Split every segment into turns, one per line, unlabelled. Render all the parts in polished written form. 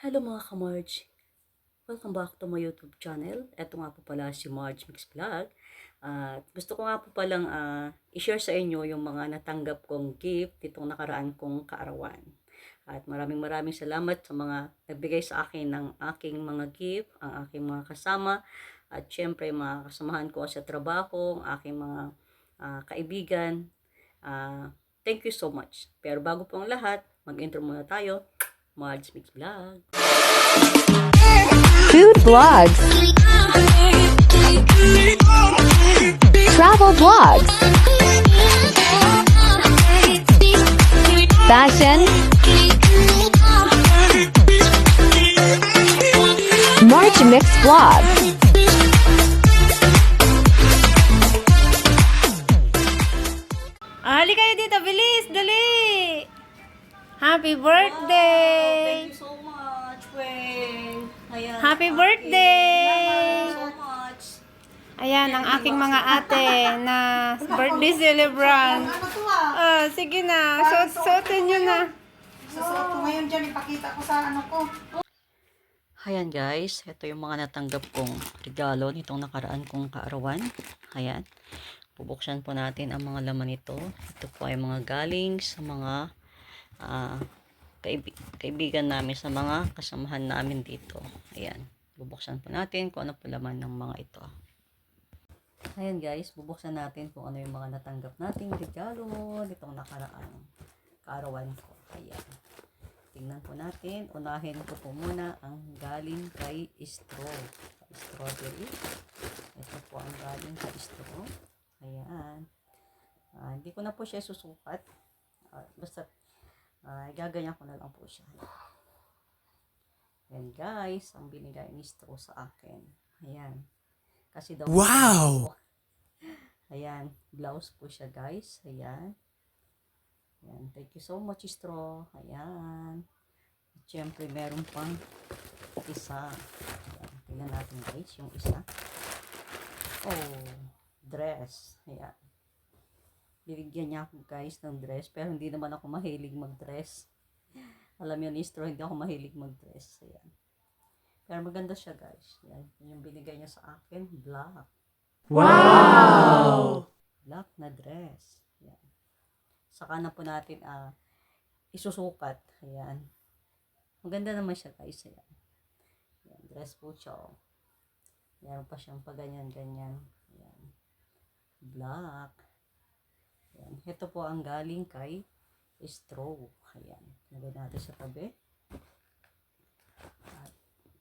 Hello mga ka-Marge! Welcome back to my YouTube channel. Ito nga po pala si Marge Mix Vlog. At gusto ko nga po palang i-share sa inyo yung mga natanggap kong gift nitong nakaraan kong kaarawan. At maraming salamat sa mga nagbigay sa akin ng aking mga gift, ang aking mga kasama. At syempre mga kasamahan ko sa trabaho, ang aking mga kaibigan. Thank you so much. Pero bago po ang lahat, mag-intro muna tayo. Marge Mix Vlog.
Food vlogs, travel vlogs, fashion, March Mix vlog.
Hali kayo dito, bilis, dali! Happy
Wow,
birthday!
thank you so much, Gwen. Ayan,
Happy
ang
birthday!
aking- Thank you so much.
Ayan, ang aking mga ate na birthday celebrant. Sige na, suotin nyo na.
Susuot ko ngayon dyan, ipakita ko sa ano ko.
Ayan guys, ito yung mga natanggap kong regalo nitong nakaraan kong kaarawan. Ayan, bubuksan po natin ang mga laman nito. Ito po ay mga galing sa mga kaibigan namin, sa mga kasamahan namin dito. Ayan, bubuksan po natin kung ano po laman ng mga ito. Ayan guys, bubuksan natin kung ano yung mga natanggap nating regalo nitong nakaraan kaarawan ko. Ayan, tingnan po natin. Unahin ko po muna ang galing kay Strawberry. Ito po ang galing kay Straw. Ayan, hindi ko na po siya susukat. Basta gaganyan ko na lang po siya. Ayan guys, ang binigay ni Straw sa akin. Ayan, kasi daw wow! Ayan, blouse po siya guys. Ayan. Ayan, thank you so much Straw. Ayan. At syempre meron pang isa. Ayan, tingnan natin guys yung isa. Oh, dress. Ayan. Binigyan niya ako guys ng dress, pero hindi naman ako mahilig mag-dress. Alam yun ni Straw, hindi ako mahilig mag-dress. Ayan. Pero maganda siya guys. Ayan, yung binigay niya sa akin, black. Wow! Black na dress. Ayan. Saka na po natin isusukat. Ayan. Maganda naman siya guys. Ayan. Ayan, dress po siya. Oh. Meron pa siyang paganyan-ganyan. Ayan. Black. Ayan. Ito po ang galing kay Straw. Ayan. Lagay natin sa tabi.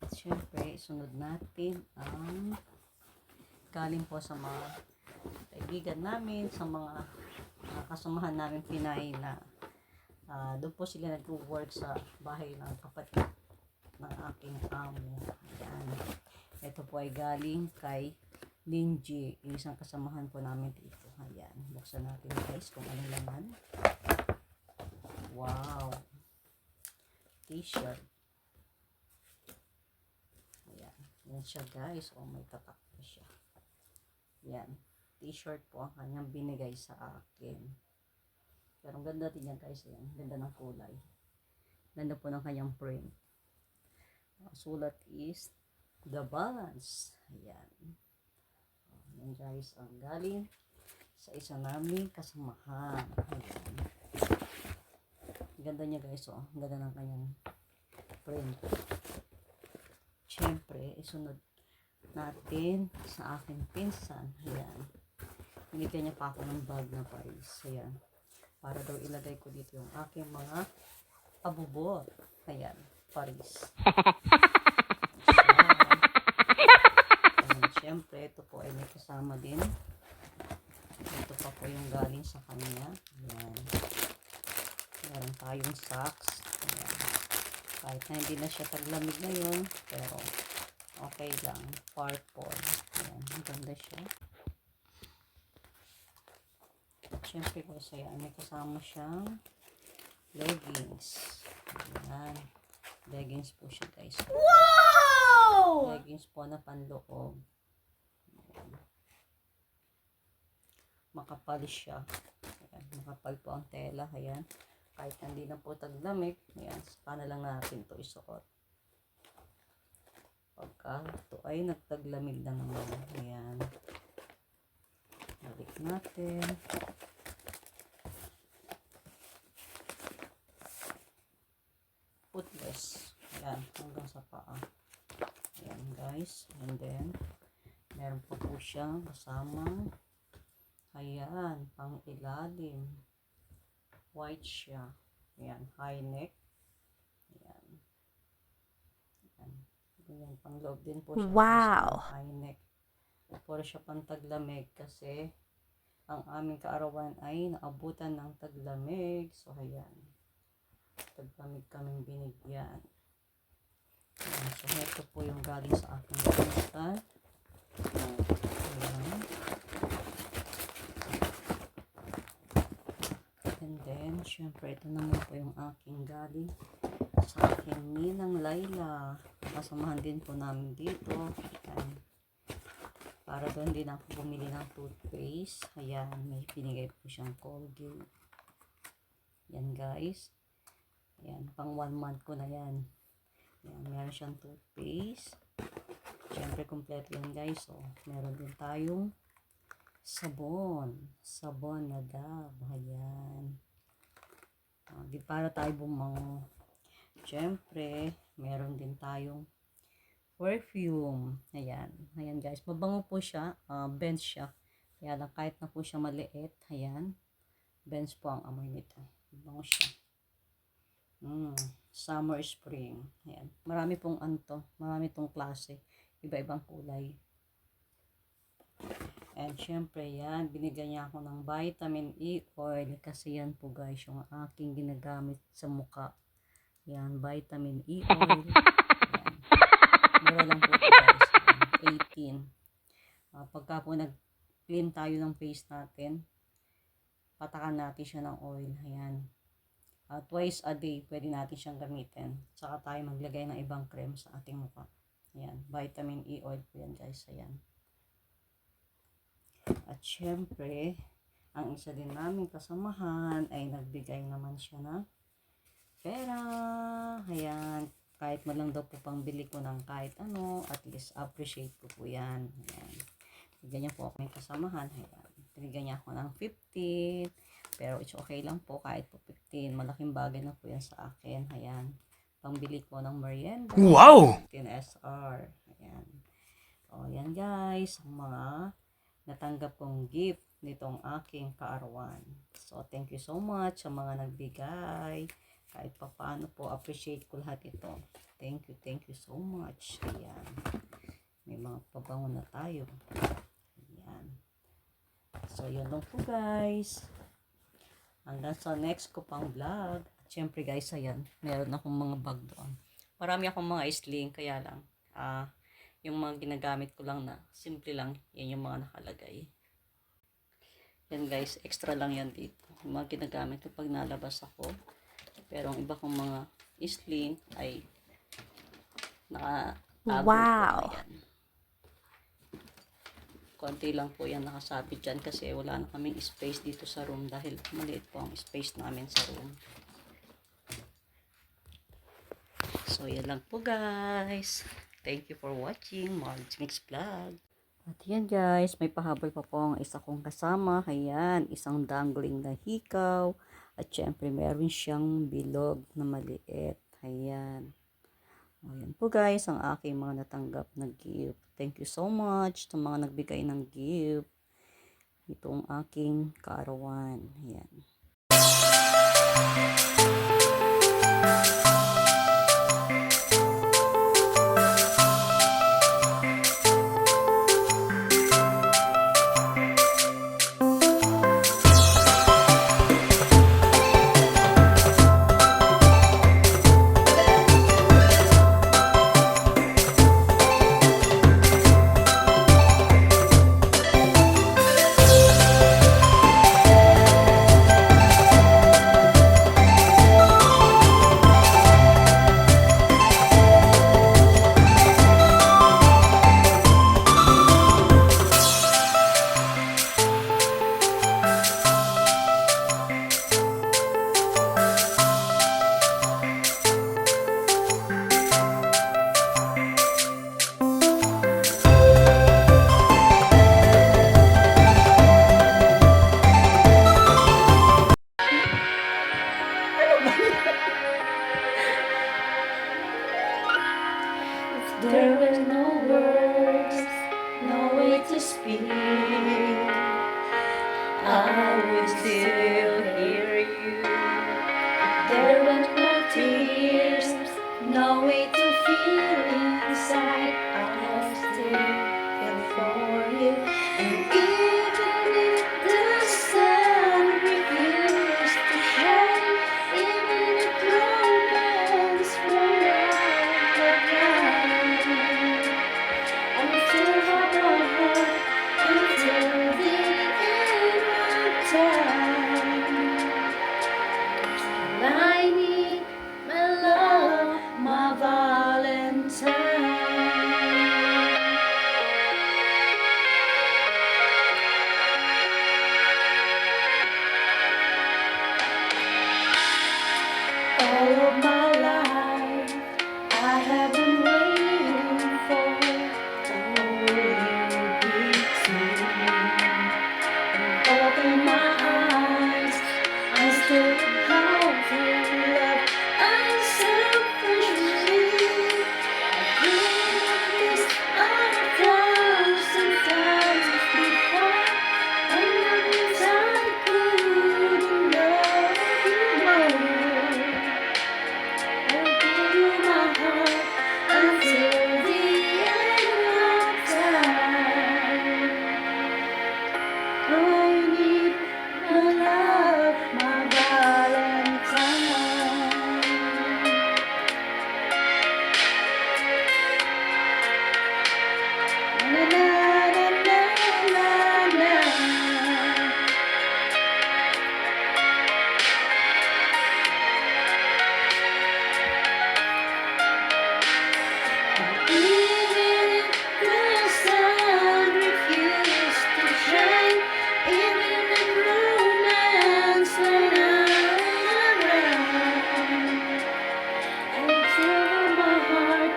At syempre, sunod natin ang galing po sa mga kaibigan namin, sa mga kasamahan namin Pinay na doon po sila nag-work sa bahay ng kapatid ng aking amo. Ayan. Ito po ay galing kay Linji, yung isang kasamahan po namin dito. Ayan. Buksan natin guys kung anong laman. Wow! T-shirt. Ayan. Yan siya guys. Oh, may tatak pa siya. Yan, t-shirt po ang kanyang binigay sa akin. Pero ang ganda din yan guys. Yan, ganda ng kulay. Ganda po ng kanyang print. Ang sulat is The Balance. Ayan. Yan guys, ang galing sa isa naming kasamahan. Ayan. Ganda niya guys. Oh. Ang ganda ng kanyang print. Siyempre, isunod natin sa aking pinsan. Ayan. Binigyan niya pa ako ng bag na Paris. Ayan. Para daw ilagay ko dito yung aking mga abubot. Ayan. Paris. Ayan. Siyempre, ito po ay may kasama din. Ito pa po yung galing sa kanya. Ayan. Meron tayong socks. Ayan. Kahit na hindi na siya taglamig ngayon, pero okay lang. Purple. Ayan. Ang ganda siya. Siyempre guys, ayan. May kasama siyang leggings. Ayan. Leggings po siya guys.
Wow!
Leggings po na panloob. Ayan. Makapal siya. Ayan. Makapal po ang tela. Ayan. Kahit hindi na po taglamig. Ayan. Saka na lang natin ito isuot. Pagka ito ay nagtaglamig na naman. Ayan. Balik natin. Footless. Ayan, hanggang sa paa. Ayan guys. And then, meron pa po siyang kasamang, ayan, pang ilalim. White siya. Ayan, high neck. Ayan. Ayan. Ayan, pang loob din po siya.
Wow.
High neck. Puro siya pang taglamig kasi ang aming kaarawan ay naabutan ng taglamig. So, ayan. Taglamig kaming binigyan. Ayan. So, ito po yung galing sa aking kristal. Ayan. And then, syempre, ito naman po yung aking galing sa aking ninang Laila. Kasamahan din po namin dito. Ayan. Para doon din ako bumili ng toothpaste. Ayan, may pinigay po siyang Colgate. Yan guys. Ayan, pang 1 month ko na yan. Ayan, meron siyang toothpaste. Siyempre, kompleto yan guys. So, meron din tayong sabon. Sabon na Dove. Ayan. Para tayo bumango. Siyempre, meron din tayong perfume. Ayan. Ayan guys. Mabango po siya. Bench siya. Kaya lang kahit na po siya maliit. Ayan. Bench po ang amoy nito. Mabango siya. Summer, spring. Ayan. Marami pong anto. Marami tong klase. Iba-ibang kulay. And syempre yan. Binigyan niya ako ng vitamin E oil. Kasi yan po guys. Yung aking ginagamit sa mukha. Yan. Vitamin E oil. Ayan. Mura lang po ito guys. 18. Pagka po nag-clean tayo ng face natin, patakan natin siya ng oil. Ayan. Twice a day, pwede natin siyang gamitin. Saka tayo maglagay ng ibang cream sa ating mukha. Ayan. Vitamin E oil po yan guys. Ayan. At syempre, ang isa din naming kasamahan ay nagbigay naman siya ng pera. Ayan. Kahit man lang daw po pang bili ko ng kahit ano, at least appreciate ko po yan. Ayan. Ganyan po ako may kasamahan. Ayan. Binigyan niya ako ng 15. Pero it's okay lang po kahit po 15. Malaking bagay na po yan sa akin. Ayan. Pangbili ko ng merienda.
Wow!
15 SR. Ayan. O yan guys. Ang mga natanggap kong gift nitong aking kaarawan. So thank you so much sa mga nagbigay. Kahit pa paano po, appreciate ko lahat ito. Thank you so much. Ayan. May mga pabango na tayo. Ayan. So, yun lang po guys. Hanggang sa next ko pang vlog. Siyempre guys, ayan. Meron akong mga bag doon. Marami akong mga sling, kaya lang. Yung mga ginagamit ko lang na simple lang. Yan yung mga nakalagay. Yan guys, extra lang yan dito. Yung mga ginagamit ko pag nalabas ako. Pero ang iba kong mga sling ay nakatago.
Wow!
Ayan. Konti lang po yan nakasabit dyan kasi wala na kaming space dito sa room dahil maliit po ang space namin sa room. So yan lang po guys. Thank you for watching Marge Mix Vlog. At yan guys, may pahabol pa po ang isa kong kasama. Ayan, isang dangling na hikaw. At syempre, meron siyang bilog na maliit. Ayan. Ayan po guys, ang aking mga natanggap na gift. Thank you so much sa mga nagbigay ng gift. Itong aking kaarawan. Ayan. There were no words, no way to speak. I would still hear you. There were no tears, no way to feel inside. I still feel for you. And even if the sun refused to shine, even if romance ran out of time, I still have a heart until the end of time. I need my love, my Valentine. All of my life, I have been waiting for you to open my eyes. I still have to love unselfishly. I did this 1,000 times before, and that means I couldn't love you more. I'll give you my heart until the end of time. I need my love, my Valentine. Na na na na na na. Even if the sun refused to shine, even if romance went around, I'll fill my heart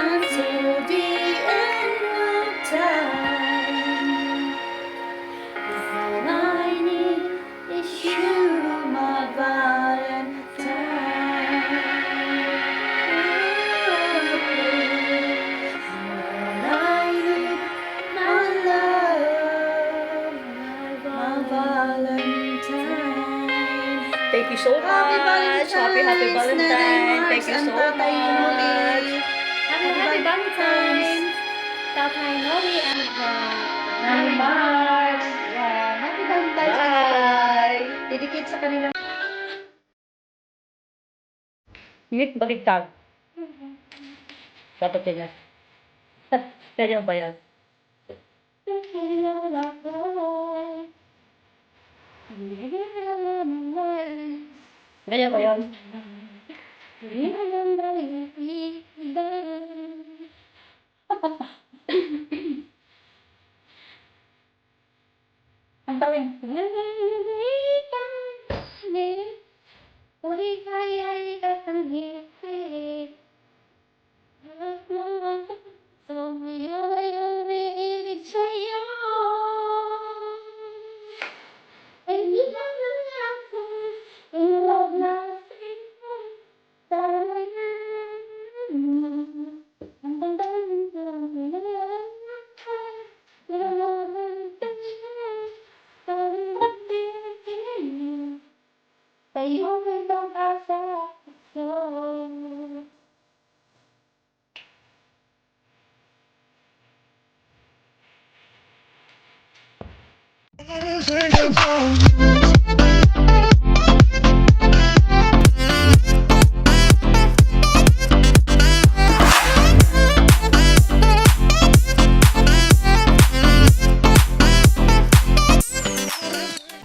until the end of time. 'Cause all I need is you, my Thank you so much. Happy Valentine's. Thank you so much.
Happy Valentine's! Tatay Noli and
Nanay Mars. Yan. Happy Valentine's.
Bye.
Dedicate sa kanila.
Init baliktad. Dapat yan. Ganyan ba yan? Ganyan ba yan? Ang tawin.